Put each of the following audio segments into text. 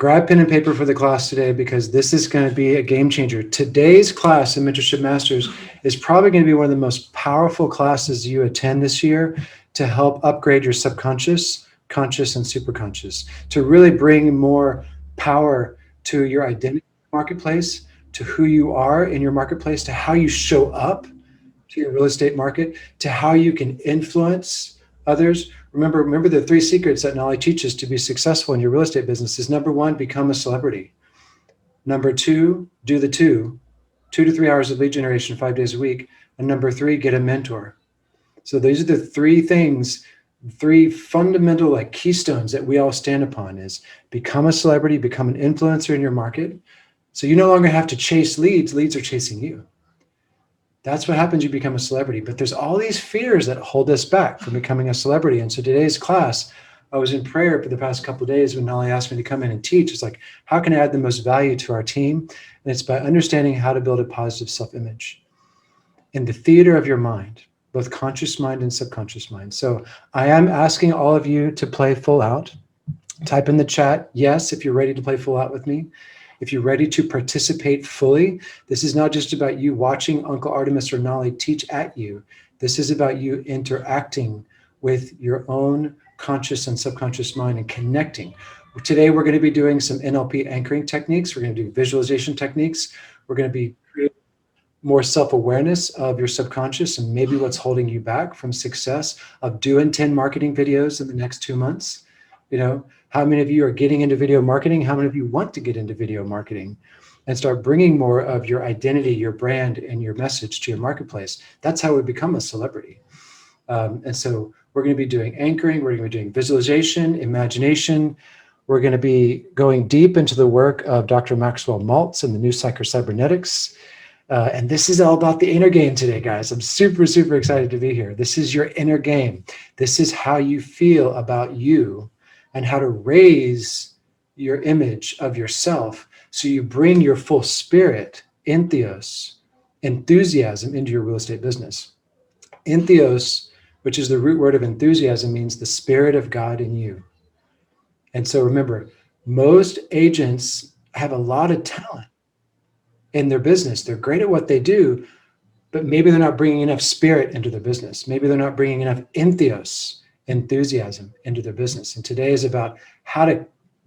Grab pen and paper for the class today, because this is going to be a game changer. Today's class in Mentorship Masters is probably going to be one of the most powerful classes you attend this year to help upgrade your subconscious, conscious, and superconscious, to really bring more power to your identity marketplace, to who you are in your marketplace, to how you show up to your real estate market, to how you can influence others. Remember the 3 secrets that Knolly teaches to be successful in your real estate business is: number 1, become a celebrity. Number 2, do the 2 to 3 hours of lead generation 5 days a week. And number 3, get a mentor. So these are the 3 things, 3 fundamental like keystones that we all stand upon: is become a celebrity, become an influencer in your market. So you no longer have to chase leads, leads are chasing you. That's what happens. You become a celebrity. But there's all these fears that hold us back from becoming a celebrity. And so today's class, I was in prayer for the past couple of days when Knolly asked me to come in and teach. It's like, how can I add the most value to our team? And it's by understanding how to build a positive self-image in the theater of your mind, both conscious mind and subconscious mind. So I am asking all of you to play full out. Type in the chat, yes, if you're ready to play full out with me. If you're ready to participate fully, this is not just about you watching Uncle Arttemis or Knolly teach at you. This is about you interacting with your own conscious and subconscious mind and connecting. Today, we're going to be doing some NLP anchoring techniques. We're going to do visualization techniques. We're going to be creating more self-awareness of your subconscious and maybe what's holding you back from success of doing 10 marketing videos in the next 2 months. You know, how many of you are getting into video marketing? How many of you want to get into video marketing and start bringing more of your identity, your brand, and your message to your marketplace? That's how we become a celebrity. And so we're going to be doing anchoring. We're going to be doing visualization, imagination. We're going to be going deep into the work of Dr. Maxwell Maltz and the new psychocybernetics. And this is all about the inner game today, guys. I'm super, super excited to be here. This is your inner game. This is how you feel about you and how to raise your image of yourself so you bring your full spirit, entheos, enthusiasm, into your real estate business. Entheos, which is the root word of enthusiasm, means the spirit of God in you. And so remember, most agents have a lot of talent in their business. They're great at what they do, but maybe they're not bringing enough spirit into their business. Maybe they're not bringing enough entheos, enthusiasm, into their business. And today is about how to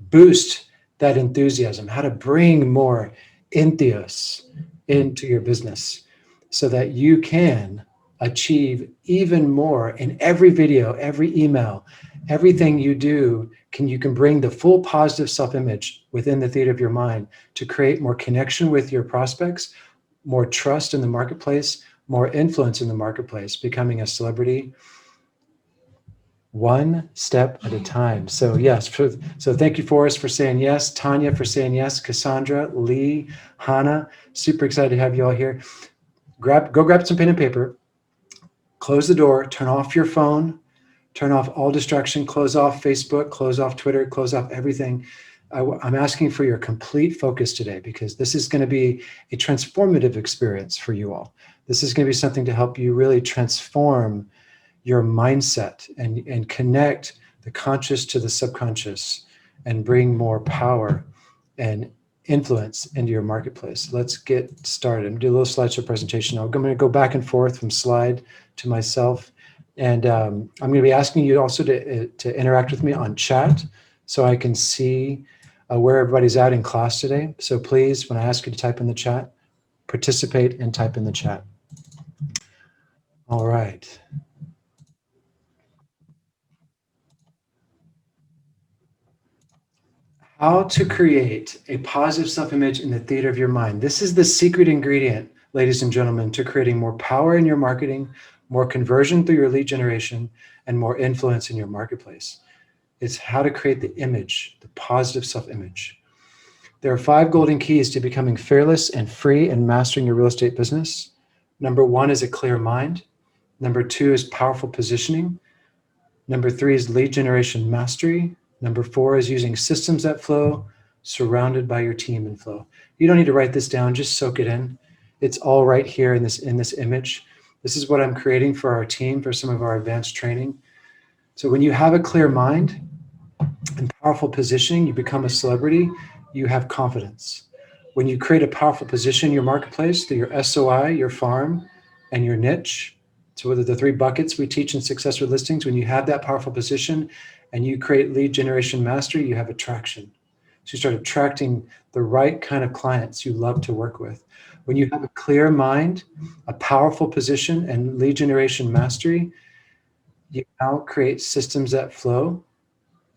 boost that enthusiasm, how to bring more entheos into your business so that you can achieve even more in every video, every email, everything you do. You can bring the full positive self-image within the theater of your mind to create more connection with your prospects, more trust in the marketplace, more influence in the marketplace, becoming a celebrity one step at a time. So yes, so thank you, Forrest, for saying yes, Tanya for saying yes, Cassandra, Lee, Hannah, super excited to have you all here. Go grab some pen and paper, close the door, turn off your phone, turn off all distraction, close off Facebook, close off Twitter, close off everything. I'm asking for your complete focus today, because this is going to be a transformative experience for you all. This is going to be something to help you really transform your mindset and connect the conscious to the subconscious and bring more power and influence into your marketplace. Let's get started. I'm going to do a little slideshow presentation. I'm going to go back and forth from slide to myself. And I'm going to be asking you also to interact with me on chat so I can see where everybody's at in class today. So please, when I ask you to type in the chat, participate and type in the chat. All right. How to create a positive self-image in the theater of your mind. This is the secret ingredient, ladies and gentlemen, to creating more power in your marketing, more conversion through your lead generation, and more influence in your marketplace. It's how to create the image, the positive self-image. There are 5 golden keys to becoming fearless and free and mastering your real estate business. Number 1 is a clear mind. Number 2 is powerful positioning. Number 3 is lead generation mastery. Number 4 is using systems that flow, surrounded by your team in flow. You don't need to write this down, just soak it in. It's all right here in this image. This is what I'm creating for our team for some of our advanced training. So when you have a clear mind, In powerful positioning, you become a celebrity, you have confidence. When you create a powerful position in your marketplace through your SOI, your farm, and your niche, so whether the 3 buckets we teach in Success with Listings, when you have that powerful position and you create lead generation mastery, you have attraction. So you start attracting the right kind of clients you love to work with. When you have a clear mind, a powerful position, and lead generation mastery, you now create systems that flow,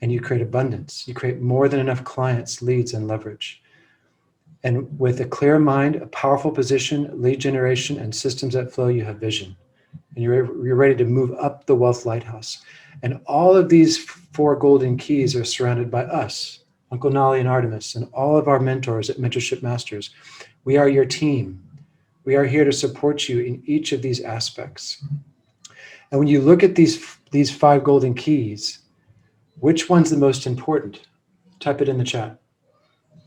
and you create abundance. You create more than enough clients, leads, and leverage. And with a clear mind, a powerful position, lead generation, and systems that flow, you have vision. And you're ready to move up the wealth lighthouse. And all of these 4 golden keys are surrounded by us, Uncle Knolly and Arttemis, and all of our mentors at Mentorship Masters. We are your team. We are here to support you in each of these aspects. And when you look at these 5 golden keys, which one's the most important? Type it in the chat.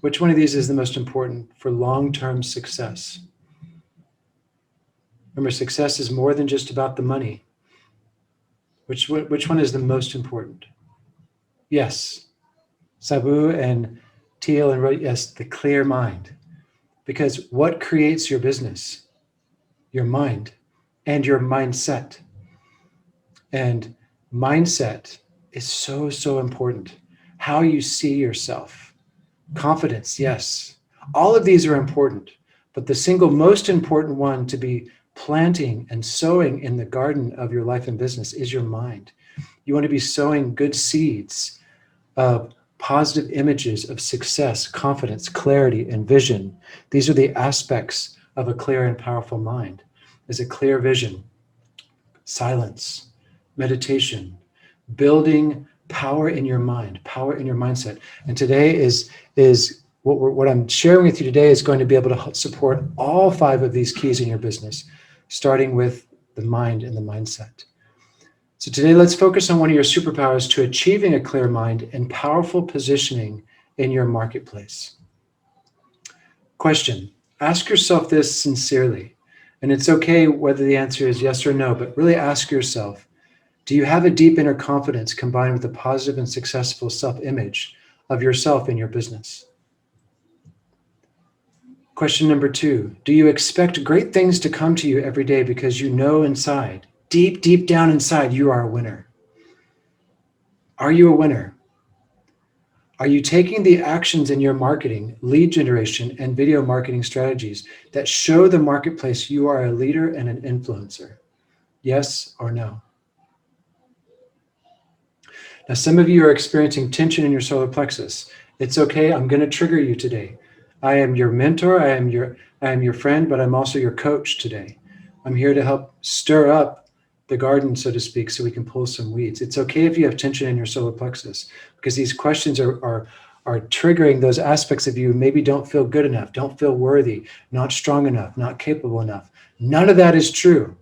Which one of these is the most important for long-term success? Remember, success is more than just about the money. Which one is the most important? Yes, Sabu and Teal and Roy, yes, the clear mind. Because what creates your business? Your mind and your mindset. And mindset is so, so important. How you see yourself. Confidence, yes. All of these are important, but the single most important one to be planting and sowing in the garden of your life and business is your mind. You want to be sowing good seeds of positive images of success, confidence, clarity, and vision. These are the aspects of a clear and powerful mind. Is a clear vision, silence, meditation, building power in your mind, power in your mindset. And today is what I'm sharing with you today is going to be able to support all 5 of these keys in your business, starting with the mind and the mindset. So today, let's focus on one of your superpowers to achieving a clear mind and powerful positioning in your marketplace. Question, ask yourself this sincerely, and it's okay whether the answer is yes or no, but really ask yourself, do you have a deep inner confidence combined with a positive and successful self-image of yourself in your business? Question number 2, do you expect great things to come to you every day because you know inside, deep, deep down inside, you are a winner? Are you a winner? Are you taking the actions in your marketing, lead generation, and video marketing strategies that show the marketplace you are a leader and an influencer? Yes or no? Now, some of you are experiencing tension in your solar plexus. It's okay. I'm going to trigger you today. I am your mentor. I am your friend, but I'm also your coach today. I'm here to help stir up the garden, so to speak, so we can pull some weeds. It's okay if you have tension in your solar plexus, because these questions are triggering those aspects of you who maybe don't feel good enough, don't feel worthy, not strong enough, not capable enough. None of that is true.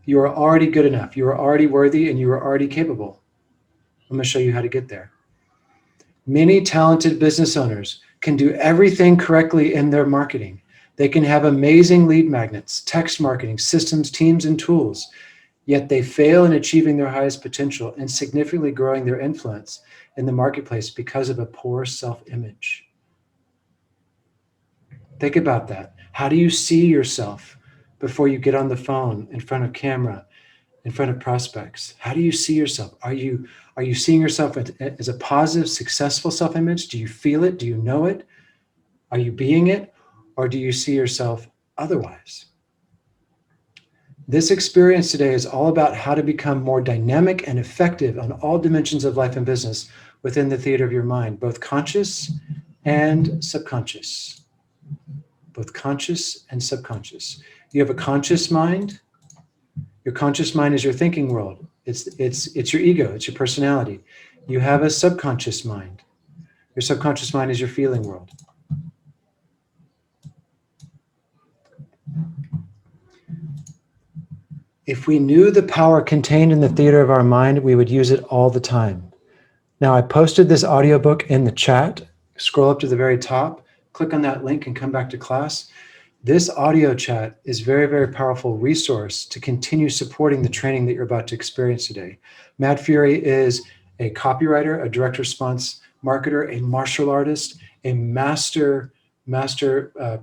You are already good enough. You are already worthy, and you are already capable. I'm going to show you how to get there. Many talented business owners can do everything correctly in their marketing. They can have amazing lead magnets, text marketing, systems, teams, and tools, yet they fail in achieving their highest potential and significantly growing their influence in the marketplace because of a poor self-image. Think about that. How do you see yourself before you get on the phone, in front of camera, in front of prospects? How do you see yourself? Are you seeing yourself as a positive, successful self-image? Do you feel it? Do you know it? Are you being it? Or do you see yourself otherwise? This experience today is all about how to become more dynamic and effective on all dimensions of life and business within the theater of your mind, both conscious and subconscious. Both conscious and subconscious. You have a conscious mind. Your conscious mind is your thinking world. It's your ego. It's your personality. You have a subconscious mind. Your subconscious mind is your feeling world. If we knew the power contained in the theater of our mind, we would use it all the time. Now, I posted this audiobook in the chat. Scroll up to the very top, click on that link and come back to class. This audio chat is a very, very powerful resource to continue supporting the training that you're about to experience today. Mad Fury is a copywriter, a direct response marketer, a martial artist, a master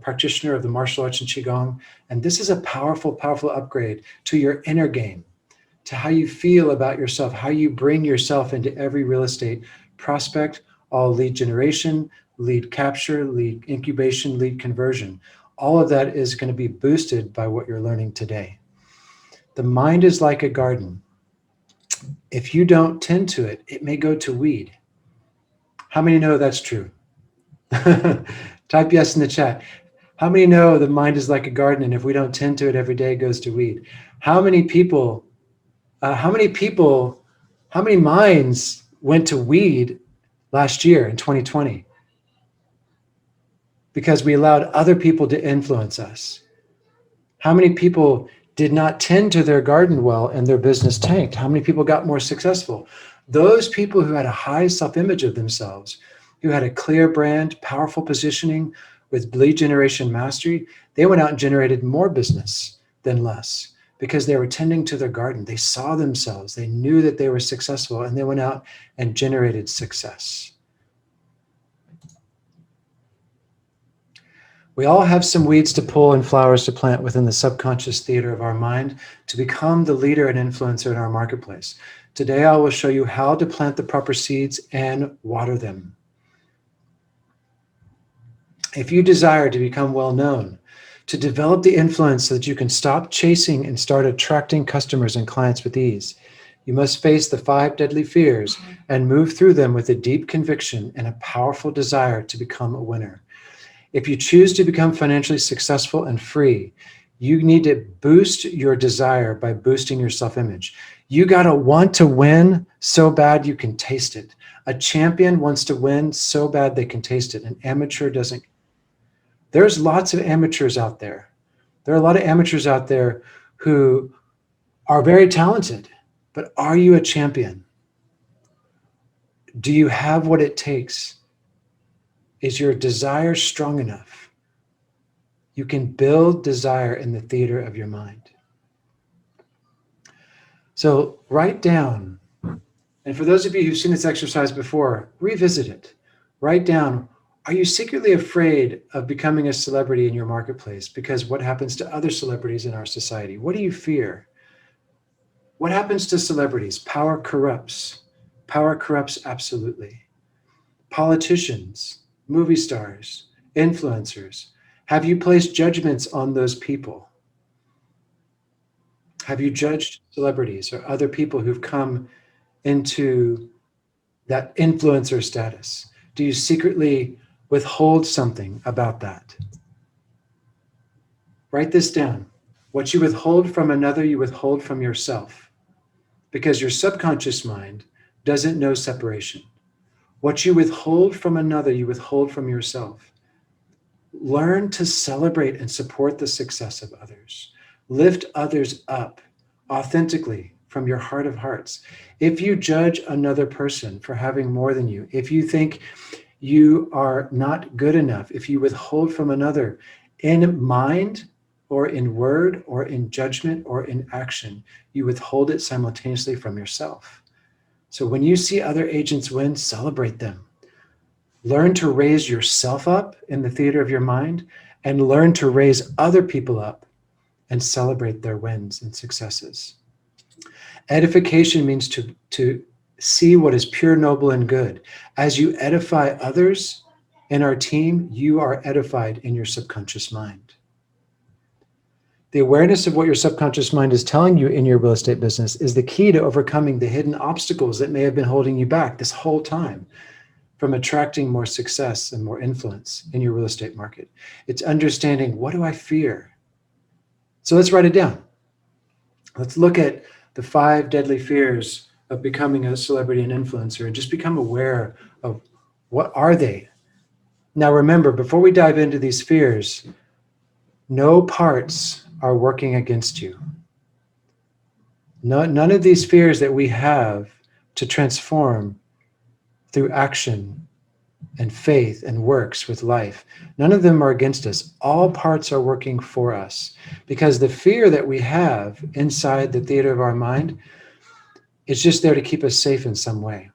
practitioner of the martial arts and Qigong. And this is a powerful, powerful upgrade to your inner game, to how you feel about yourself, how you bring yourself into every real estate prospect, all lead generation, lead capture, lead incubation, lead conversion. All of that is going to be boosted by what you're learning today. The mind is like a garden. If you don't tend to it, it may go to weed. How many know that's true? Type yes in the chat. How many know the mind is like a garden, and if we don't tend to it every day, it goes to weed? How many minds went to weed last year in 2020? Because we allowed other people to influence us. How many people did not tend to their garden well and their business tanked? How many people got more successful? Those people who had a high self-image of themselves, who had a clear brand, powerful positioning with lead generation mastery, they went out and generated more business than less because they were tending to their garden. They saw themselves, they knew that they were successful, and they went out and generated success. We all have some weeds to pull and flowers to plant within the subconscious theater of our mind to become the leader and influencer in our marketplace. Today, I will show you how to plant the proper seeds and water them. If you desire to become well known, to develop the influence so that you can stop chasing and start attracting customers and clients with ease, you must face the 5 deadly fears and move through them with a deep conviction and a powerful desire to become a winner. If you choose to become financially successful and free, you need to boost your desire by boosting your self-image. You got to want to win so bad you can taste it. A champion wants to win so bad they can taste it. An amateur doesn't. There's lots of amateurs out there. There are a lot of amateurs out there who are very talented, but are you a champion? Do you have what it takes? Is your desire strong enough? You can build desire in the theater of your mind. So write down, and for those of you who've seen this exercise before, revisit it. Write down, are you secretly afraid of becoming a celebrity in your marketplace because what happens to other celebrities in our society? What do you fear? What happens to celebrities? Power corrupts. Power corrupts absolutely. Politicians, movie stars, influencers. Have you placed judgments on those people? Have you judged celebrities or other people who've come into that influencer status? Do you secretly withhold something about that? Write this down. What you withhold from another, you withhold from yourself, because your subconscious mind doesn't know separation. What you withhold from another, you withhold from yourself. Learn to celebrate and support the success of others. Lift others up authentically from your heart of hearts. If you judge another person for having more than you, if you think you are not good enough, if you withhold from another in mind or in word or in judgment or in action, you withhold it simultaneously from yourself. So when you see other agents win, celebrate them. Learn to raise yourself up in the theater of your mind and learn to raise other people up and celebrate their wins and successes. Edification means to see what is pure, noble, and good. As you edify others in our team, you are edified in your subconscious mind. The awareness of what your subconscious mind is telling you in your real estate business is the key to overcoming the hidden obstacles that may have been holding you back this whole time from attracting more success and more influence in your real estate market. It's understanding, what do I fear? So let's write it down. Let's look at the 5 deadly fears of becoming a celebrity and influencer and just become aware of what are they. Now remember, before we dive into these fears, no parts are working against you. None of these fears that we have to transform through action and faith and works with life, none of them are against us. All parts are working for us, because the fear that we have inside the theater of our mind is just there to keep us safe in some way.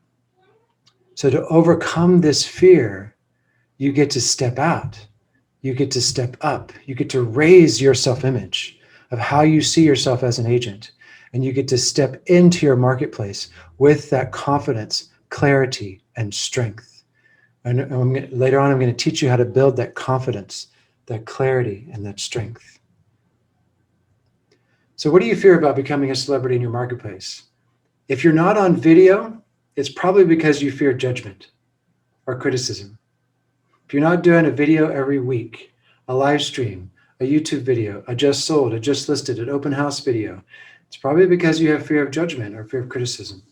So to overcome this fear, you get to step out. You get to step up. You get to raise your self-image of how you see yourself as an agent. And you get to step into your marketplace with that confidence, clarity, and strength. And later on, I'm going to teach you how to build that confidence, that clarity, and that strength. So what do you fear about becoming a celebrity in your marketplace? If you're not on video, it's probably because you fear judgment or criticism. If you're not doing a video every week, a live stream, a YouTube video, a just sold, a just listed, an open house video, it's probably because you have fear of judgment or fear of criticism.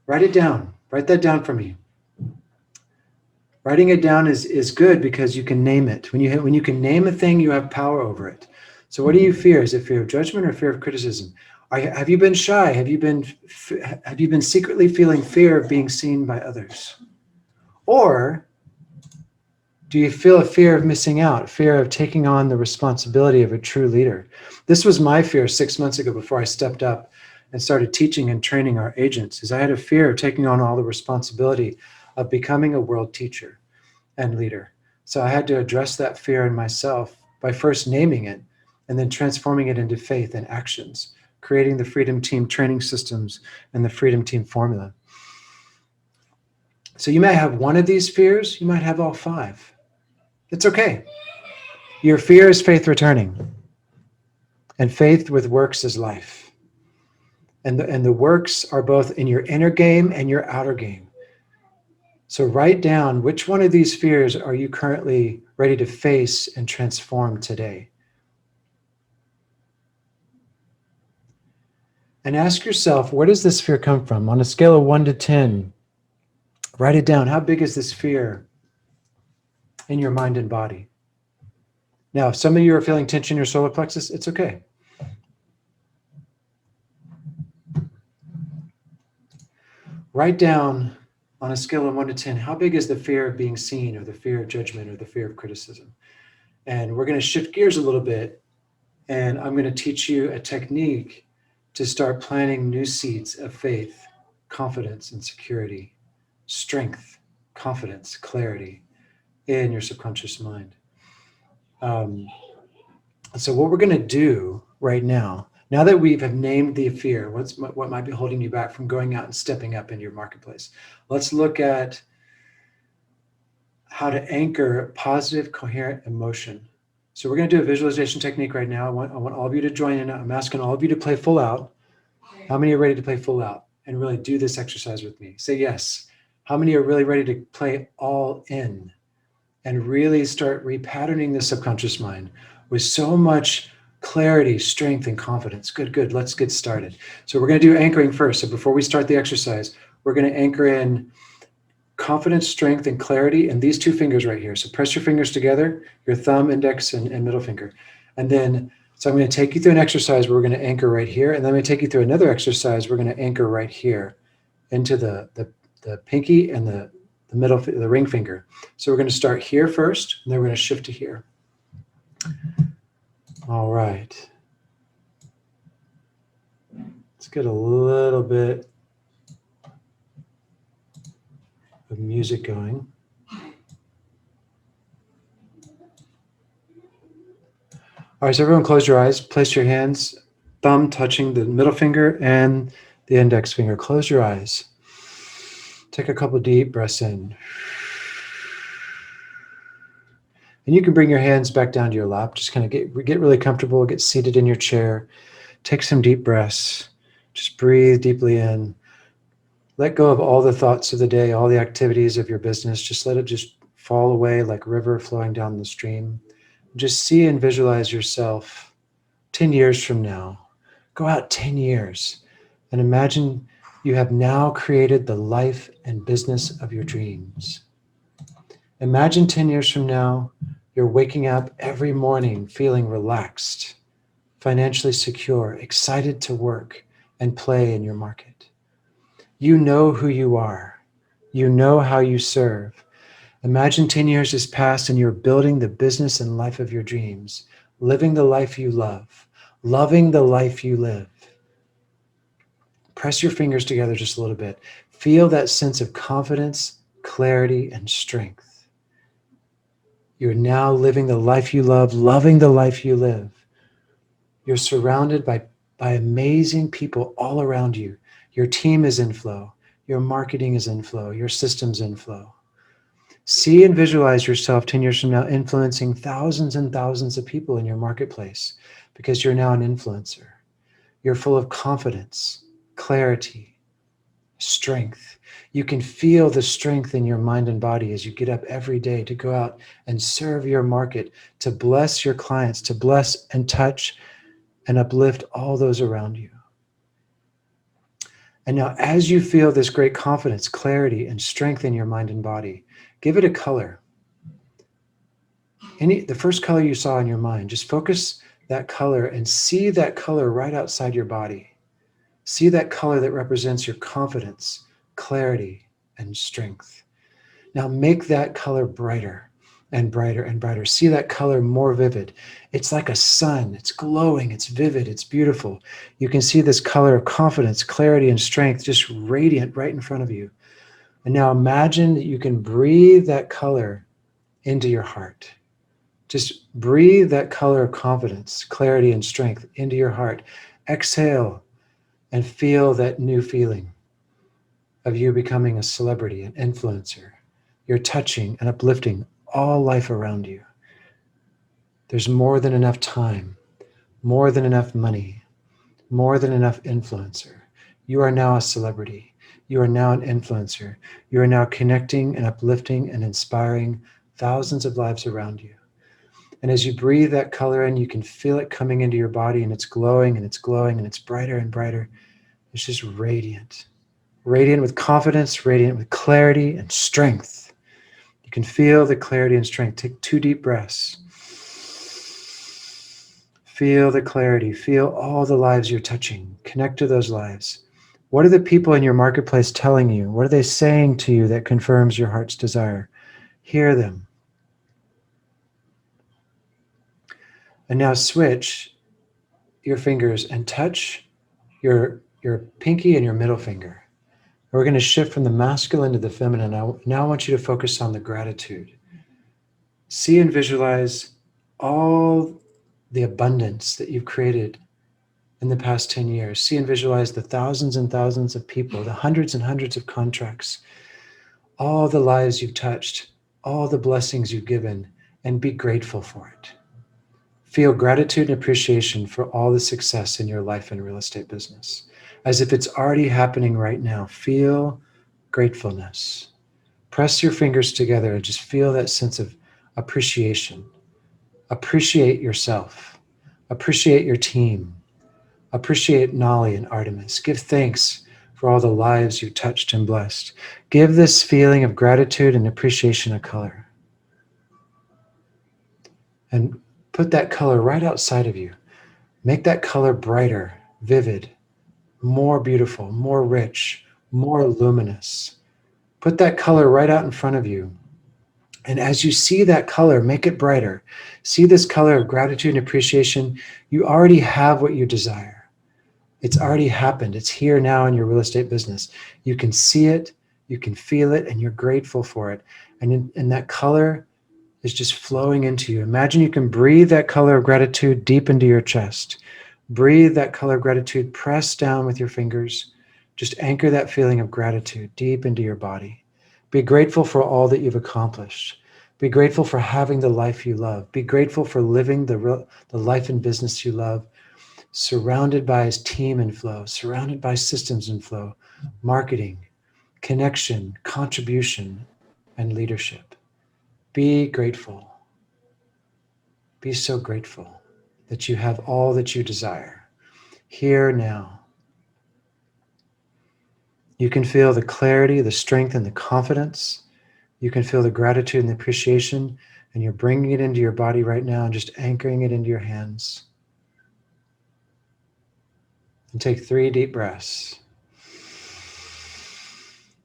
Write it down. Write that down for me. Writing it down is good because you can name it. When you can name a thing, you have power over it. So what do you fear? Is it fear of judgment or fear of criticism? Have you been shy? Have you been secretly feeling fear of being seen by others? Or do you feel a fear of missing out, fear of taking on the responsibility of a true leader? This was my fear 6 months ago before I stepped up and started teaching and training our agents, is I had a fear of taking on all the responsibility of becoming a world teacher and leader. So I had to address that fear in myself by first naming it and then transforming it into faith and actions, creating the Freedom Team training systems and the Freedom Team formula. So you may have one of these fears, you might have all five. It's okay. Your fear is faith returning. And faith with works is life. And the works are both in your inner game and your outer game. So write down which one of these fears are you currently ready to face and transform today. And ask yourself, where does this fear come from? On a scale of 1 to 10, write it down. How big is this fear in your mind and body? Now, if some of you are feeling tension in your solar plexus, it's okay. Write down on a scale of 1 to 10, how big is the fear of being seen or the fear of judgment or the fear of criticism? And we're going to shift gears a little bit, and I'm going to teach you a technique to start planting new seeds of faith, confidence, and security, strength, confidence, clarity in your subconscious mind. So what we're going to do right now that we have named the fear, what might be holding you back from going out and stepping up into your marketplace, let's look at how to anchor positive, coherent emotion. So we're going to do a visualization technique right now. I want all of you to join in. I'm asking all of you to play full out. How many are ready to play full out and really do this exercise with me? Say yes. How many are really ready to play all in and really start repatterning the subconscious mind with so much clarity, strength, and confidence? Good. Let's get started. So we're going to do anchoring first. So before we start the exercise, we're going to anchor in confidence, strength, and clarity in these two fingers right here. So press your fingers together, your thumb, index, and middle finger. And then, so I'm going to take you through an exercise where we're going to anchor right here. And then I'm going to take you through another exercise. We're going to anchor right here into the pinky and the middle, the ring finger. So we're going to start here first, and then we're going to shift to here. All right. Let's get a little bit of music going. All right, so everyone close your eyes. Place your hands, thumb touching the middle finger and the index finger. Close your eyes. Take a couple deep breaths in. And you can bring your hands back down to your lap. Just kind of get really comfortable, get seated in your chair. Take some deep breaths. Just breathe deeply in. Let go of all the thoughts of the day, all the activities of your business. Just let it just fall away like a river flowing down the stream. Just see and visualize yourself 10 years from now. Go out 10 years and imagine you have now created the life and business of your dreams. Imagine 10 years from now, you're waking up every morning feeling relaxed, financially secure, excited to work and play in your market. You know who you are. You know how you serve. Imagine 10 years has passed and you're building the business and life of your dreams, living the life you love, loving the life you live. Press your fingers together just a little bit. Feel that sense of confidence, clarity, and strength. You're now living the life you love, loving the life you live. You're surrounded by amazing people all around you. Your team is in flow. Your marketing is in flow. Your system's in flow. See and visualize yourself 10 years from now influencing thousands and thousands of people in your marketplace because you're now an influencer. You're full of confidence, clarity, strength. You can feel the strength in your mind and body as you get up every day to go out and serve your market, to bless your clients, to bless and touch and uplift all those around you. And now, as you feel this great confidence, clarity, and strength in your mind and body, give it a color. The first color you saw in your mind, just focus that color and see that color right outside your body. See that color that represents your confidence, clarity, and strength. Now make that color brighter and brighter and brighter. See that color more vivid. It's like a sun. It's glowing. It's vivid. It's beautiful. You can see this color of confidence, clarity, and strength just radiant right in front of you. And now imagine that you can breathe that color into your heart. Just breathe that color of confidence, clarity, and strength into your heart. Exhale and feel that new feeling of you becoming a celebrity, an influencer. You're touching and uplifting all life around you. There's more than enough time, more than enough money, more than enough influencer. You are now a celebrity. You are now an influencer. You are now connecting and uplifting and inspiring thousands of lives around you. And as you breathe that color in, you can feel it coming into your body, and it's glowing and it's glowing and it's brighter and brighter. It's just radiant. Radiant with confidence, radiant with clarity and strength. You can feel the clarity and strength. Take 2 deep breaths. Feel the clarity. Feel all the lives you're touching. Connect to those lives. What are the people in your marketplace telling you? What are they saying to you that confirms your heart's desire? Hear them. And now switch your fingers and touch your pinky and your middle finger. We're going to shift from the masculine to the feminine. Now I want you to focus on the gratitude. See and visualize all the abundance that you've created in the past 10 years. See and visualize the thousands and thousands of people, the hundreds and hundreds of contracts, all the lives you've touched, all the blessings you've given, and be grateful for it. Feel gratitude and appreciation for all the success in your life and real estate business, as if it's already happening right now. Feel gratefulness. Press your fingers together and just feel that sense of appreciation. Appreciate yourself. Appreciate your team. Appreciate Knolly and Arttemis. Give thanks for all the lives you touched and blessed. Give this feeling of gratitude and appreciation a color. And put that color right outside of you. Make that color brighter, vivid, more beautiful, more rich, more luminous. Put that color right out in front of you. And as you see that color, make it brighter. See this color of gratitude and appreciation. You already have what you desire. It's already happened. It's here now in your real estate business. You can see it, you can feel it, and you're grateful for it. And that color is just flowing into you. Imagine you can breathe that color of gratitude deep into your chest. Breathe that color of gratitude, press down with your fingers. Just anchor that feeling of gratitude deep into your body. Be grateful for all that you've accomplished. Be grateful for having the life you love. Be grateful for living the life and business you love, surrounded by team and flow, surrounded by systems and flow, marketing, connection, contribution, and leadership. Be grateful. Be so grateful that you have all that you desire. Here now. You can feel the clarity, the strength, and the confidence. You can feel the gratitude and the appreciation, and you're bringing it into your body right now and just anchoring it into your hands. And take 3 deep breaths.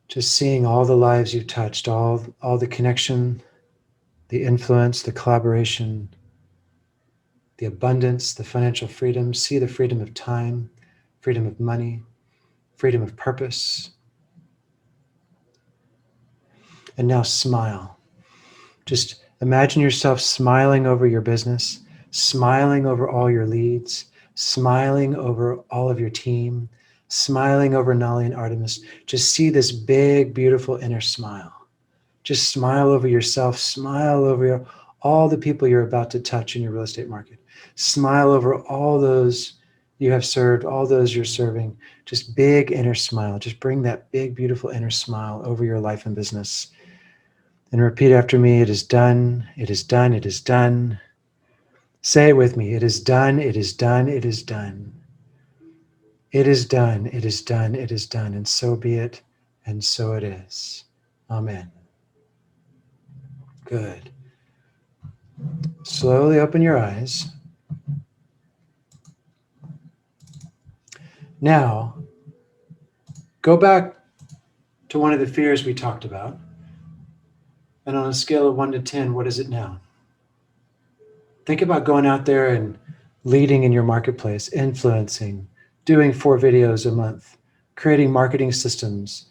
Just seeing all the lives you've touched, all the connection, the influence, the collaboration, the abundance, the financial freedom. See the freedom of time, freedom of money, freedom of purpose. And now smile. Just imagine yourself smiling over your business, smiling over all your leads, smiling over all of your team, smiling over Knolly and Arttemis. Just see this big, beautiful inner smile. Just smile over yourself, smile over all the people you're about to touch in your real estate market. Smile over all those you have served, all those you're serving. Just big inner smile. Just bring that big, beautiful inner smile over your life and business. And repeat after me, it is done, it is done, it is done. Say it with me, it is done, it is done, it is done. It is done, it is done, it is done, and so be it, and so it is. Amen. Good. Slowly open your eyes. Now, go back to one of the fears we talked about. And on a scale of 1 to 10, what is it now? Think about going out there and leading in your marketplace, influencing, doing 4 videos a month, creating marketing systems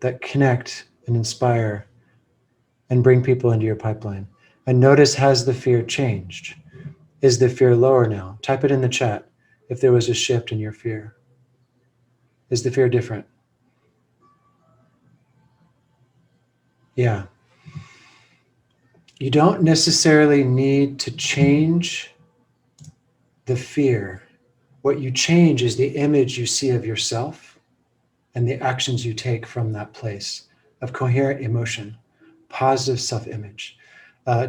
that connect and inspire and bring people into your pipeline. And notice, has the fear changed? Is the fear lower now? Type it in the chat if there was a shift in your fear. Is the fear different? Yeah. You don't necessarily need to change the fear. What you change is the image you see of yourself and the actions you take from that place of coherent emotion, positive self-image.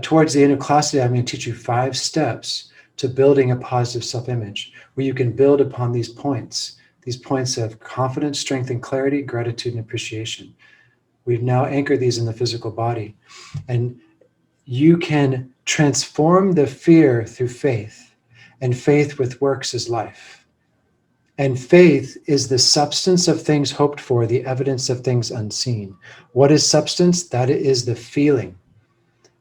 Towards the end of class today, I'm going to teach you 5 steps to building a positive self-image where you can build upon these points of confidence, strength, and clarity, gratitude, and appreciation. We've now anchored these in the physical body. And you can transform the fear through faith, and faith with works is life. And faith is the substance of things hoped for, the evidence of things unseen. What is substance? That is the feeling.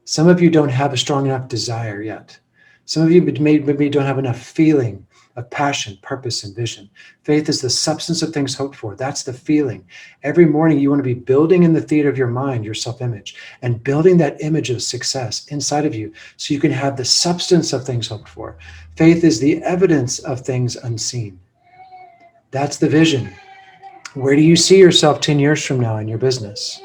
Some of you don't have a strong enough desire yet. Some of you maybe don't have enough feeling of passion, purpose, and vision. Faith is the substance of things hoped for. That's the feeling. Every morning you want to be building in the theater of your mind your self-image and building that image of success inside of you so you can have the substance of things hoped for. Faith is the evidence of things unseen. That's the vision. Where do you see yourself 10 years from now in your business?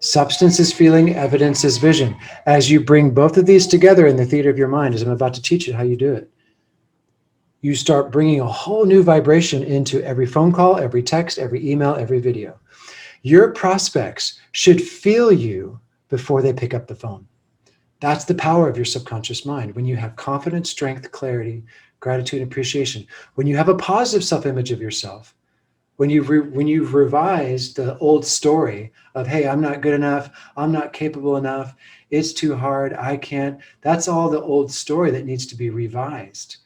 Substance is feeling, evidence is vision. As you bring both of these together in the theater of your mind, as I'm about to teach you how you do it, you start bringing a whole new vibration into every phone call, every text, every email, every video. Your prospects should feel you before they pick up the phone. That's the power of your subconscious mind. When you have confidence, strength, clarity, gratitude, appreciation, when you have a positive self-image of yourself, when you've revised the old story of, hey, I'm not good enough, I'm not capable enough, it's too hard, I can't, that's all the old story that needs to be revised,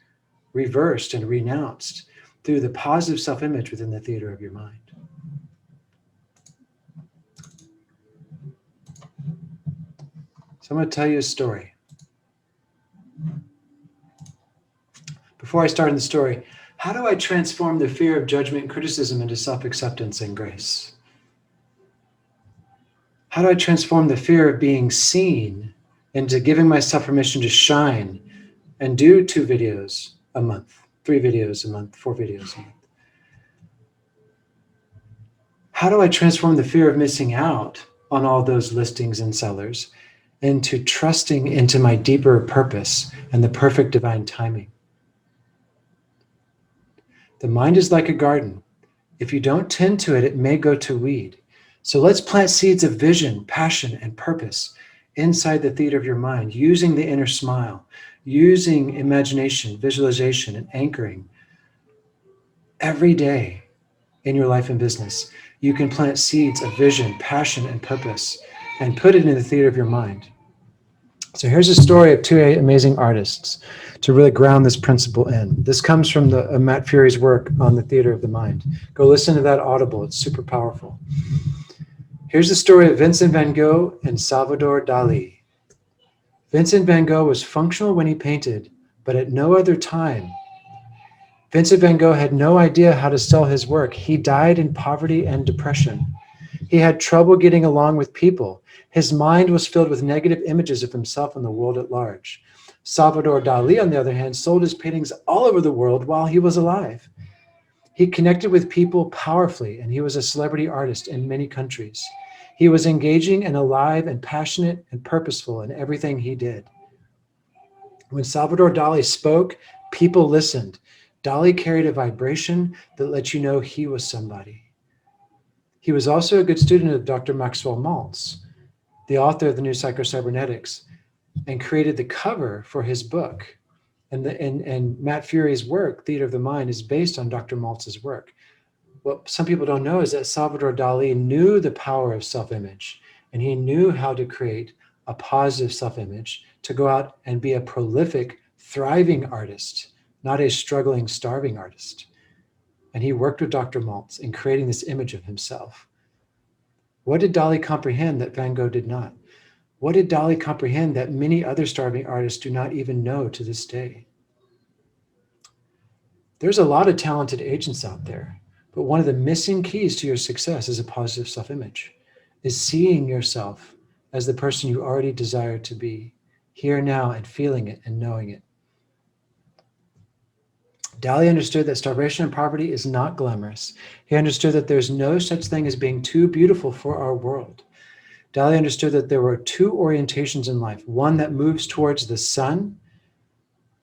reversed, and renounced through the positive self-image within the theater of your mind. So I'm going to tell you a story. Before I start in the story, how do I transform the fear of judgment and criticism into self-acceptance and grace? How do I transform the fear of being seen into giving myself permission to shine and do 2 videos a month, 3 videos a month, 4 videos a month? How do I transform the fear of missing out on all those listings and sellers into trusting into my deeper purpose and the perfect divine timing? The mind is like a garden. If you don't tend to it, it may go to weed. So let's plant seeds of vision, passion, and purpose inside the theater of your mind, using the inner smile, using imagination, visualization, and anchoring. Every day in your life and business, you can plant seeds of vision, passion, and purpose and put it in the theater of your mind. So here's a story of 2 amazing artists to really ground this principle in. This comes from Matt Fury's work on the theater of the mind. Go listen to that Audible. It's super powerful. Here's the story of Vincent van Gogh and Salvador Dali. Vincent van Gogh was functional when he painted, but at no other time. Vincent van Gogh had no idea how to sell his work. He died in poverty and depression. He had trouble getting along with people. His mind was filled with negative images of himself and the world at large. Salvador Dali, on the other hand, sold his paintings all over the world while he was alive. He connected with people powerfully, and he was a celebrity artist in many countries. He was engaging and alive and passionate and purposeful in everything he did. When Salvador Dali spoke, people listened. Dali carried a vibration that let you know he was somebody. He was also a good student of Dr. Maxwell Maltz, the author of the New Psycho-Cybernetics, and created the cover for his book. And Matt Fury's work, Theater of the Mind, is based on Dr. Maltz's work. What some people don't know is that Salvador Dali knew the power of self-image, and he knew how to create a positive self-image to go out and be a prolific, thriving artist, not a struggling, starving artist. And he worked with Dr. Maltz in creating this image of himself. What did Dali comprehend that Van Gogh did not? What did Dali comprehend that many other starving artists do not even know to this day? There's a lot of talented agents out there, but one of the missing keys to your success is a positive self-image, is seeing yourself as the person you already desire to be, here now, and feeling it and knowing it. Dali understood that starvation and poverty is not glamorous. He understood that there's no such thing as being too beautiful for our world. Dali understood that there were two orientations in life, one that moves towards the sun,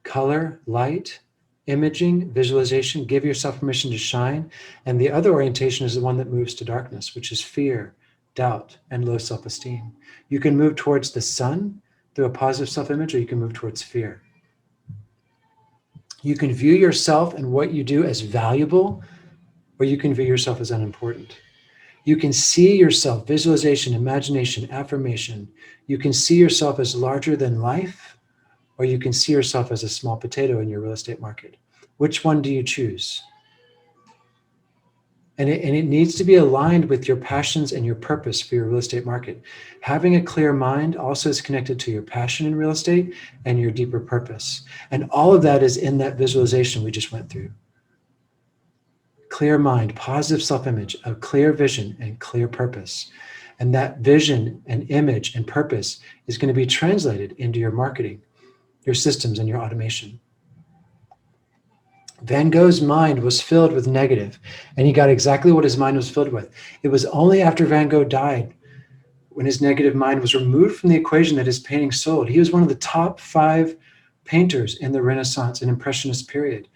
color, light, imaging, visualization, give yourself permission to shine, and the other orientation is the one that moves to darkness, which is fear, doubt, and low self-esteem. You can move towards the sun through a positive self-image, or you can move towards fear. You can view yourself and what you do as valuable, or you can view yourself as unimportant. You can see yourself, visualization, imagination, affirmation. You can see yourself as larger than life, or you can see yourself as a small potato in your real estate market. Which one do you choose? And it needs to be aligned with your passions and your purpose for your real estate market. Having a clear mind also is connected to your passion in real estate and your deeper purpose. And all of that is in that visualization we just went through. Clear mind, positive self-image, a clear vision and clear purpose. And that vision and image and purpose is going to be translated into your marketing, your systems, and your automation. Van Gogh's mind was filled with negative, and he got exactly what his mind was filled with. It was only after Van Gogh died, when his negative mind was removed from the equation, that his painting sold. He was one of the top 5 painters in the Renaissance and Impressionist period,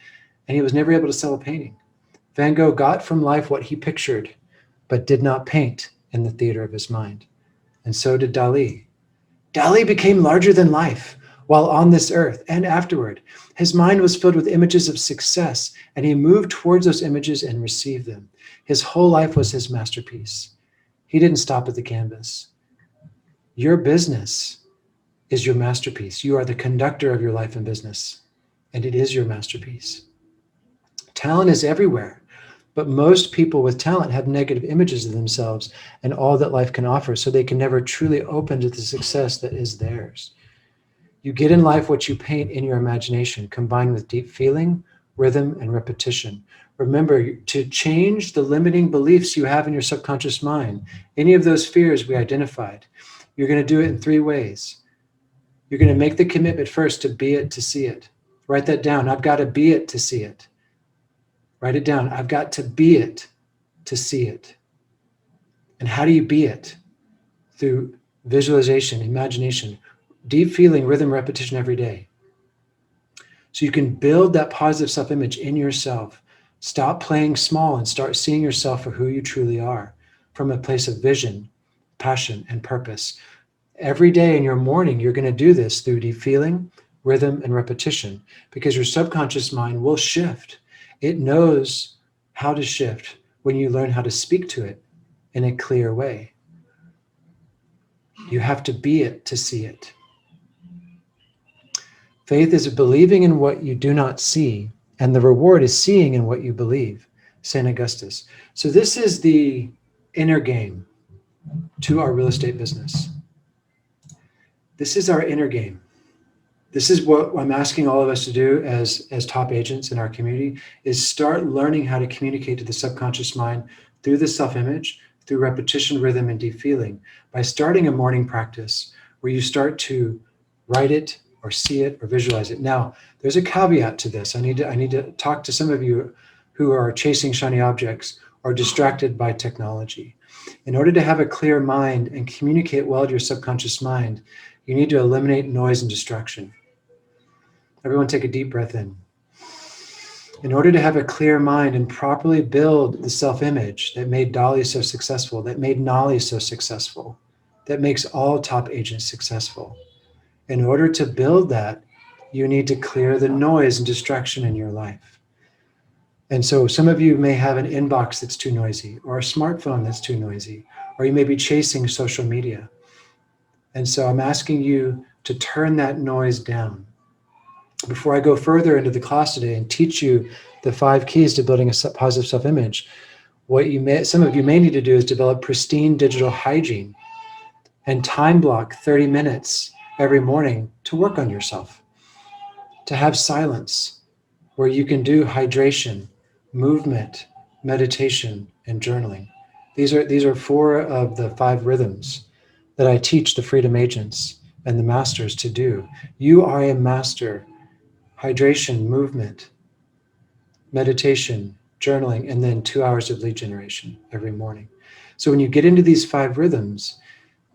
and he was never able to sell a painting. Van Gogh got from life what he pictured, but did not paint in the theater of his mind. And so did Dali. Dali became larger than life while on this earth and afterward. His mind was filled with images of success, and he moved towards those images and received them. His whole life was his masterpiece. He didn't stop at the canvas. Your business is your masterpiece. You are the conductor of your life and business, and it is your masterpiece. Talent is everywhere, but most people with talent have negative images of themselves and all that life can offer, so they can never truly open to the success that is theirs. You get in life what you paint in your imagination, combined with deep feeling, rhythm, and repetition. Remember to change the limiting beliefs you have in your subconscious mind. Any of those fears we identified, you're going to do it in 3 ways. You're going to make the commitment first to be it, to see it. Write that down. I've got to be it to see it. Write it down. I've got to be it to see it. And how do you be it? Through visualization, imagination, deep feeling, rhythm, repetition every day. So you can build that positive self-image in yourself. Stop playing small and start seeing yourself for who you truly are, from a place of vision, passion, and purpose. Every day in your morning, you're going to do this through deep feeling, rhythm, and repetition, because your subconscious mind will shift. It knows how to shift when you learn how to speak to it in a clear way. You have to be it to see it. Faith is believing in what you do not see, and the reward is seeing in what you believe. St. Augustus. So this is the inner game to our real estate business. This is our inner game. This is what I'm asking all of us to do as top agents in our community, is start learning how to communicate to the subconscious mind through the self-image, through repetition, rhythm, and deep feeling by starting a morning practice where you start to write it or see it or visualize it. Now, there's a caveat to this. I need to talk to some of you who are chasing shiny objects or distracted by technology. In order to have a clear mind and communicate well to your subconscious mind, you need to eliminate noise and distraction. Everyone take a deep breath in. In order to have a clear mind and properly build the self-image that made Dolly so successful, that made Knolly so successful, that makes all top agents successful, in order to build that, you need to clear the noise and distraction in your life. And so some of you may have an inbox that's too noisy, or a smartphone that's too noisy, or you may be chasing social media. And so I'm asking you to turn that noise down. Before I go further into the class today and teach you the 5 keys to building a positive self-image, some of you may need to do is develop pristine digital hygiene and time block 30 minutes every morning to work on yourself, to have silence where you can do hydration, movement, meditation, and journaling. These are 4 of the 5 rhythms that I teach the freedom agents and the masters to do. You are a master. Hydration, movement, meditation, journaling, and then 2 hours of lead generation every morning. So when you get into these 5 rhythms,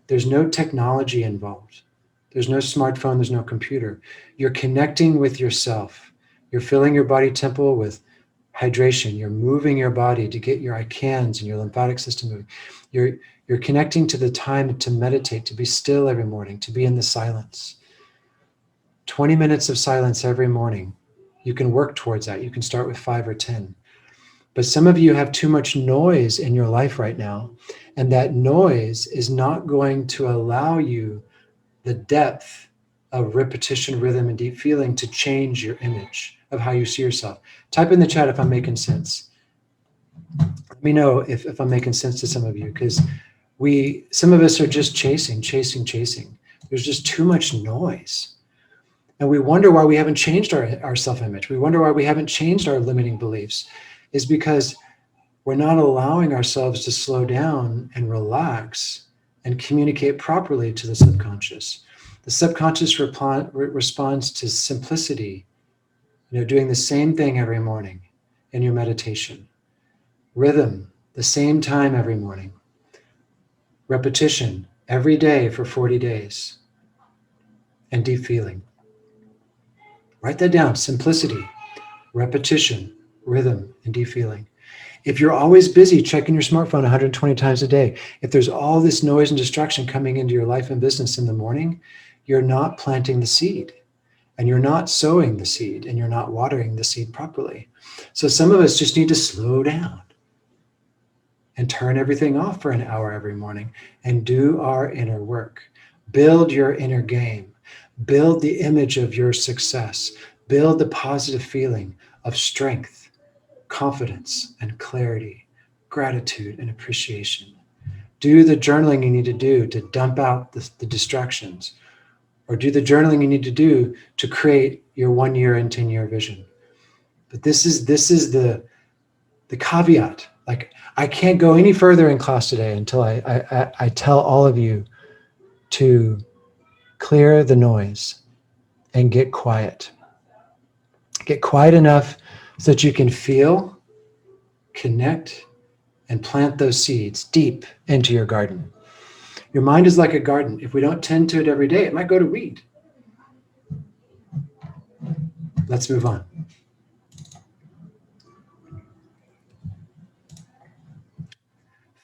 there's no technology involved. There's no smartphone, there's no computer. You're connecting with yourself. You're filling your body temple with hydration. You're moving your body to get your ICANS and your lymphatic system moving. You're connecting to the time to meditate, to be still every morning, to be in the silence. 20 minutes of silence every morning. You can work towards that. You can start with 5 or 10. But some of you have too much noise in your life right now, and that noise is not going to allow you the depth of repetition, rhythm, and deep feeling to change your image of how you see yourself. Type in the chat if I'm making sense. Let me know if I'm making sense to some of you, because some of us are just chasing. There's just too much noise. And we wonder why we haven't changed our self-image. We wonder why we haven't changed our limiting beliefs. Is because we're not allowing ourselves to slow down and relax and communicate properly to the subconscious. The subconscious responds to simplicity, doing the same thing every morning in your meditation. Rhythm, the same time every morning. Repetition, every day for 40 days. And deep feeling. Write that down. Simplicity, repetition, rhythm, and deep feeling. If you're always busy checking your smartphone 120 times a day, if there's all this noise and distraction coming into your life and business in the morning, you're not planting the seed, and you're not sowing the seed, and you're not watering the seed properly. So some of us just need to slow down and turn everything off for an hour every morning and do our inner work. Build your inner game. Build the image of your success. Build the positive feeling of strength, confidence, and clarity, gratitude, and appreciation. Do the journaling you need to do to dump out the distractions, or do the journaling you need to do to create your 1 year and 10-year vision. But this is the caveat. Like, I can't go any further in class today until I tell all of you to clear the noise and get quiet. Get quiet enough so that you can feel, connect, and plant those seeds deep into your garden. Your mind is like a garden. If we don't tend to it every day, it might go to weed. Let's move on.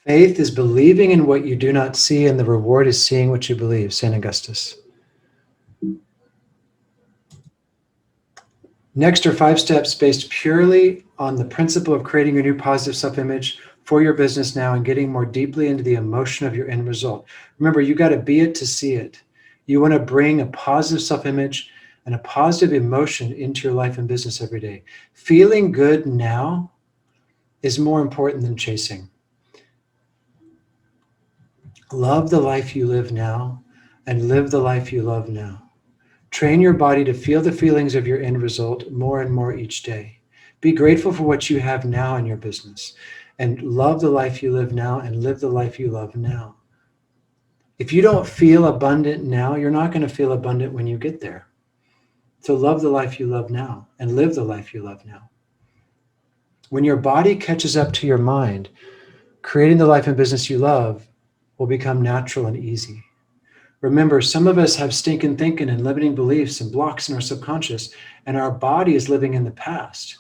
Faith is believing in what you do not see, and the reward is seeing what you believe, St. Augustus. Next are 5 steps based purely on the principle of creating a new positive self-image for your business now and getting more deeply into the emotion of your end result. Remember, you got to be it to see it. You want to bring a positive self-image and a positive emotion into your life and business every day. Feeling good now is more important than chasing. Love the life you live now and live the life you love now. Train your body to feel the feelings of your end result more and more each day. Be grateful for what you have now in your business. and love the life you live now and live the life you love now. If you don't feel abundant now, you're not going to feel abundant when you get there. So love the life you love now and live the life you love now. When your body catches up to your mind, creating the life and business you love will become natural and easy. Remember, some of us have stinking thinking and limiting beliefs and blocks in our subconscious, and our body is living in the past.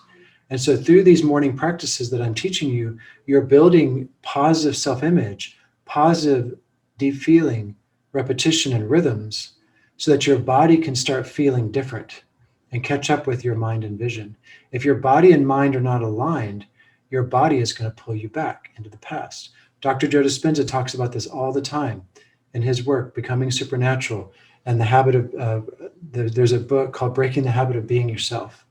And so through these morning practices that I'm teaching you, you're building positive self-image, positive deep feeling, repetition, and rhythms so that your body can start feeling different and catch up with your mind and vision. If your body and mind are not aligned, your body is going to pull you back into the past. Dr. Joe Dispenza talks about this all the time in his work, Becoming Supernatural, and the habit of, there's a book called Breaking the Habit of Being Yourself.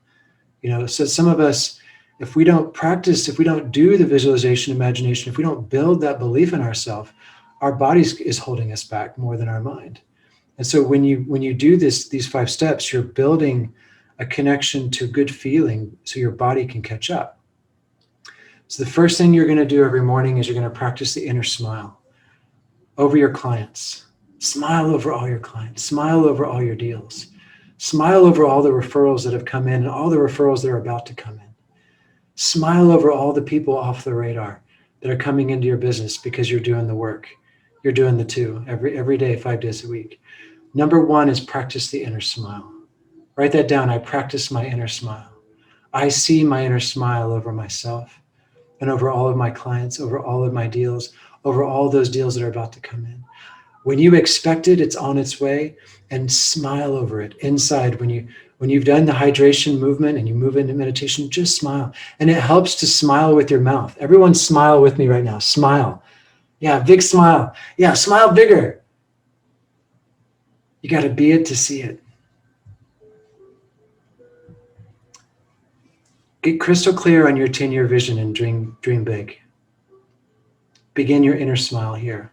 So some of us, if we don't practice, if we don't do the visualization, imagination, if we don't build that belief in ourselves, our body is holding us back more than our mind. And so when you do these 5 steps, you're building a connection to good feeling so your body can catch up. So the first thing you're going to do every morning is you're going to practice the inner smile over your clients. Smile over all your clients. Smile over all your deals. Smile over all the referrals that have come in and all the referrals that are about to come in. Smile over all the people off the radar that are coming into your business because you're doing the work. You're doing the 2 every day, 5 days a week. Number 1 is practice the inner smile. Write that down. I practice my inner smile. I see my inner smile over myself and over all of my clients, over all of my deals, over all those deals that are about to come in. When you expect it, it's on its way, and smile over it inside. When you've done the hydration movement and you move into meditation, just smile. And it helps to smile with your mouth. Everyone smile with me right now. Smile. Yeah, big smile. Yeah, smile bigger. You got to be it to see it. Get crystal clear on your 10-year vision and dream big. Begin your inner smile here.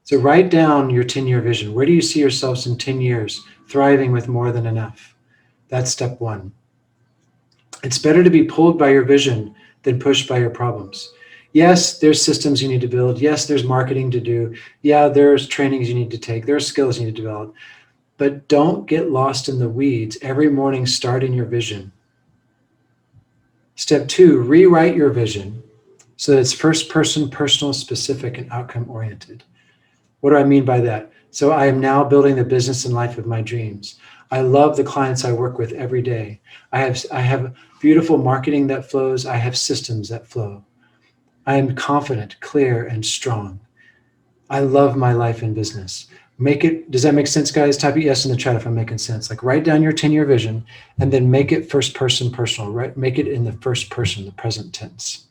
So write down your 10-year vision. Where do you see yourselves in 10 years, thriving with more than enough? That's step 1. It's better to be pulled by your vision than pushed by your problems. Yes, there's systems you need to build. Yes, there's marketing to do. Yeah, there's trainings you need to take. There are skills you need to develop. But don't get lost in the weeds. Every morning, start in your vision. Step 2, rewrite your vision so that it's first person, personal, specific, and outcome oriented. What do I mean by that? So I am now building the business and life of my dreams. I love the clients I work with every day. I have beautiful marketing that flows. I have systems that flow. I am confident, clear, and strong. I love my life and business. Does that make sense, guys? Type a yes in the chat if I'm making sense. Like write down your 10-year vision and then make it first person, personal, right? Make it in the first person, the present tense.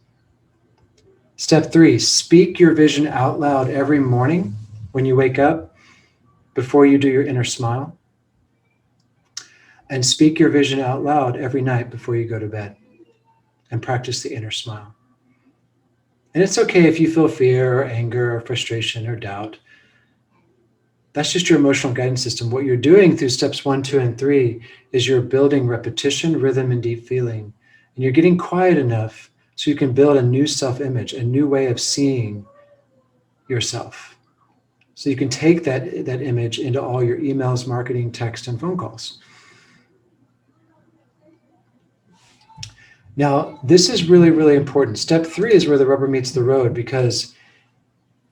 Step 3, speak your vision out loud every morning when you wake up, before you do your inner smile. And speak your vision out loud every night before you go to bed. And practice the inner smile. And it's okay if you feel fear or anger or frustration or doubt. That's just your emotional guidance system. What you're doing through steps 1, 2, and 3 is you're building repetition, rhythm, and deep feeling. And you're getting quiet enough so you can build a new self-image, a new way of seeing yourself. So you can take that image into all your emails, marketing, text, and phone calls. Now, this is really, really important. Step 3 is where the rubber meets the road, because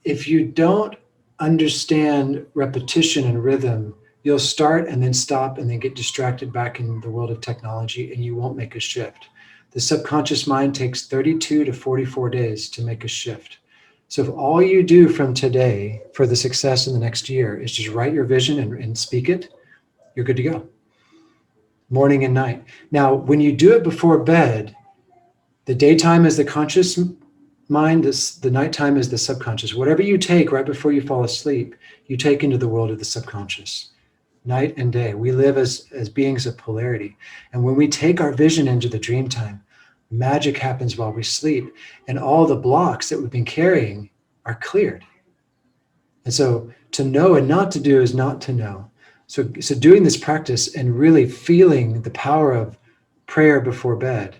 if you don't understand repetition and rhythm, you'll start and then stop and then get distracted back in the world of technology, and you won't make a shift. The subconscious mind takes 32 to 44 days to make a shift. So if all you do from today for the success in the next year is just write your vision and speak it, you're good to go. Morning and night. Now, when you do it before bed, the daytime is the conscious mind, the nighttime is the subconscious. Whatever you take right before you fall asleep, you take into the world of the subconscious. Night and day. We live as beings of polarity. And when we take our vision into the dream time, magic happens while we sleep, and all the blocks that we've been carrying are cleared. And so to know and not to do is not to know. So doing this practice and really feeling the power of prayer before bed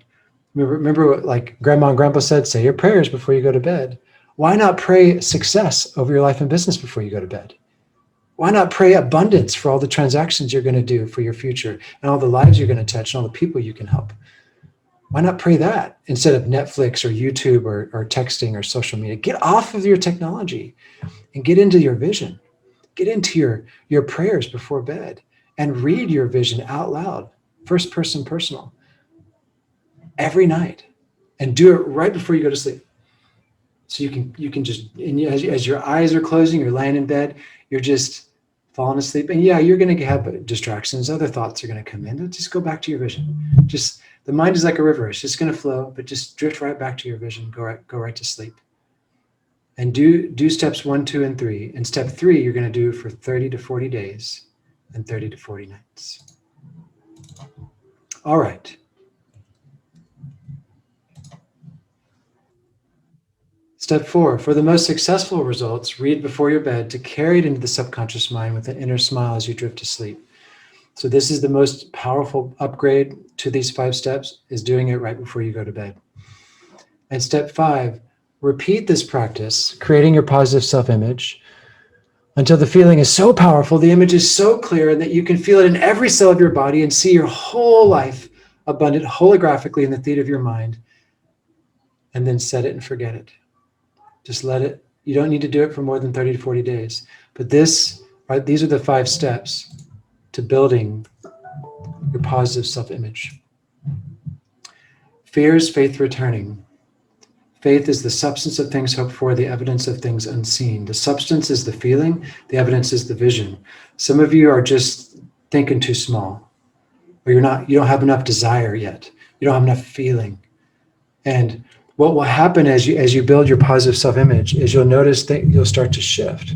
Remember what like grandma and grandpa said, say your prayers before you go to bed. Why not pray success over your life and business before you go to bed? Why not pray abundance for all the transactions you're going to do for your future and all the lives you're going to touch and all the people you can help? Why not pray that instead of Netflix or YouTube or texting or social media? Get off of your technology and get into your vision. Get into your prayers before bed and read your vision out loud, first person personal, every night, and do it right before you go to sleep. So you can just, and as your eyes are closing, you're laying in bed, you're just falling asleep. And yeah, you're going to have distractions. Other thoughts are going to come in. But just go back to your vision. Just the mind is like a river. It's just going to flow, but just drift right back to your vision. Go right to sleep. And do steps 1, 2, and 3. And step 3, you're going to do for 30 to 40 days and 30 to 40 nights. All right. Step 4, for the most successful results, read before your bed to carry it into the subconscious mind with an inner smile as you drift to sleep. So this is the most powerful upgrade to these 5 steps, is doing it right before you go to bed. And step 5, repeat this practice, creating your positive self-image until the feeling is so powerful, the image is so clear, and that you can feel it in every cell of your body and see your whole life abundant holographically in the theater of your mind, and then set it and forget it. Just let it. You don't need to do it for more than 30 to 40 days. But these are the 5 steps to building your positive self-image. Fear is faith returning. Faith is the substance of things hoped for, the evidence of things unseen. The substance is the feeling, the evidence is the vision. Some of you are just thinking too small, or you don't have enough desire yet. You don't have enough feeling. And what will happen as you build your positive self-image is you'll notice that you'll start to shift.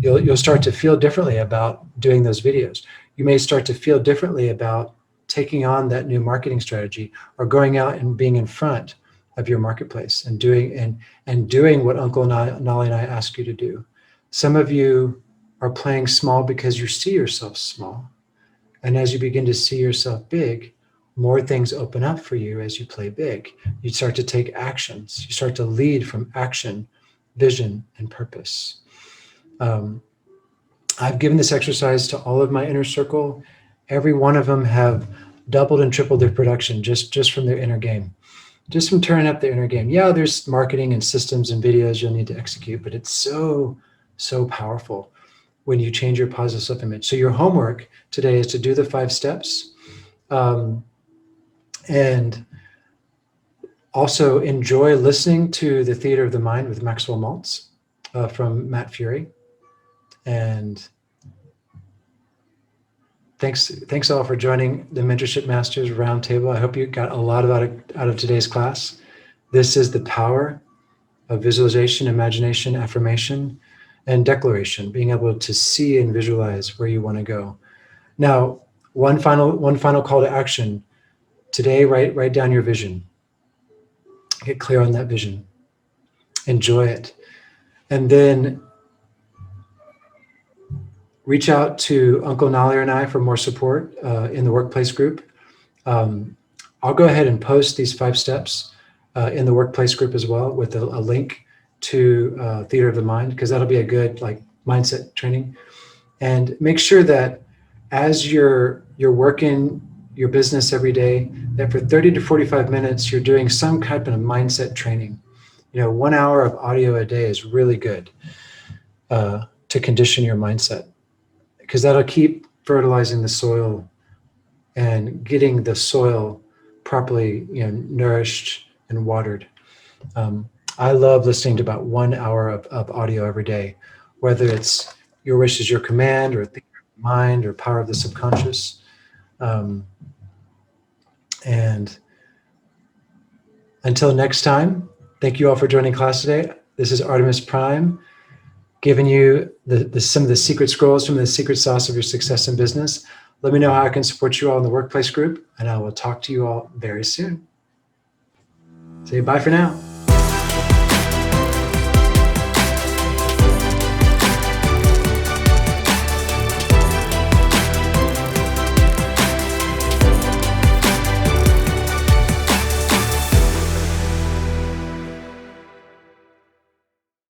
You'll start to feel differently about doing those videos. You may start to feel differently about taking on that new marketing strategy, or going out and being in front of your marketplace and doing what Uncle Knolly and I ask you to do. Some of you are playing small because you see yourself small. And as you begin to see yourself big, more things open up for you as you play big. You start to take actions. You start to lead from action, vision, and purpose. I've given this exercise to all of my inner circle. Every one of them have doubled and tripled their production just from their inner game. Just from turning up their inner game. Yeah, there's marketing and systems and videos you'll need to execute, but it's so powerful when you change your positive self-image. So your homework today is to do the 5 steps. And also enjoy listening to The Theater of the Mind with Maxwell Maltz from Matt Fury. And thanks all for joining the Mentorship Masters Roundtable. I hope you got a lot out of today's class. This is the power of visualization, imagination, affirmation, and declaration, being able to see and visualize where you want to go. Now, one final call to action. Today, write down your vision. Get clear on that vision. Enjoy it. And then reach out to Uncle Knolly and I for more support in the workplace group. I'll go ahead and post these 5 steps in the workplace group as well, with a link to Theater of the Mind, because that'll be a good mindset training. And make sure that as you're working your business every day, that for 30 to 45 minutes, you're doing some kind of mindset training. 1 hour of audio a day is really good to condition your mindset, because that'll keep fertilizing the soil and getting the soil properly nourished and watered. I love listening to about 1 hour of audio every day, whether it's Your Wish is Your Command, or Theater of the Mind, or Power of the Subconscious. And until next time, thank you all for joining class today. This is Arttemis Prime, giving you some of the secret scrolls, some of the secret sauce of your success in business. Let me know how I can support you all in the workplace group, and I will talk to you all very soon. Say bye for now.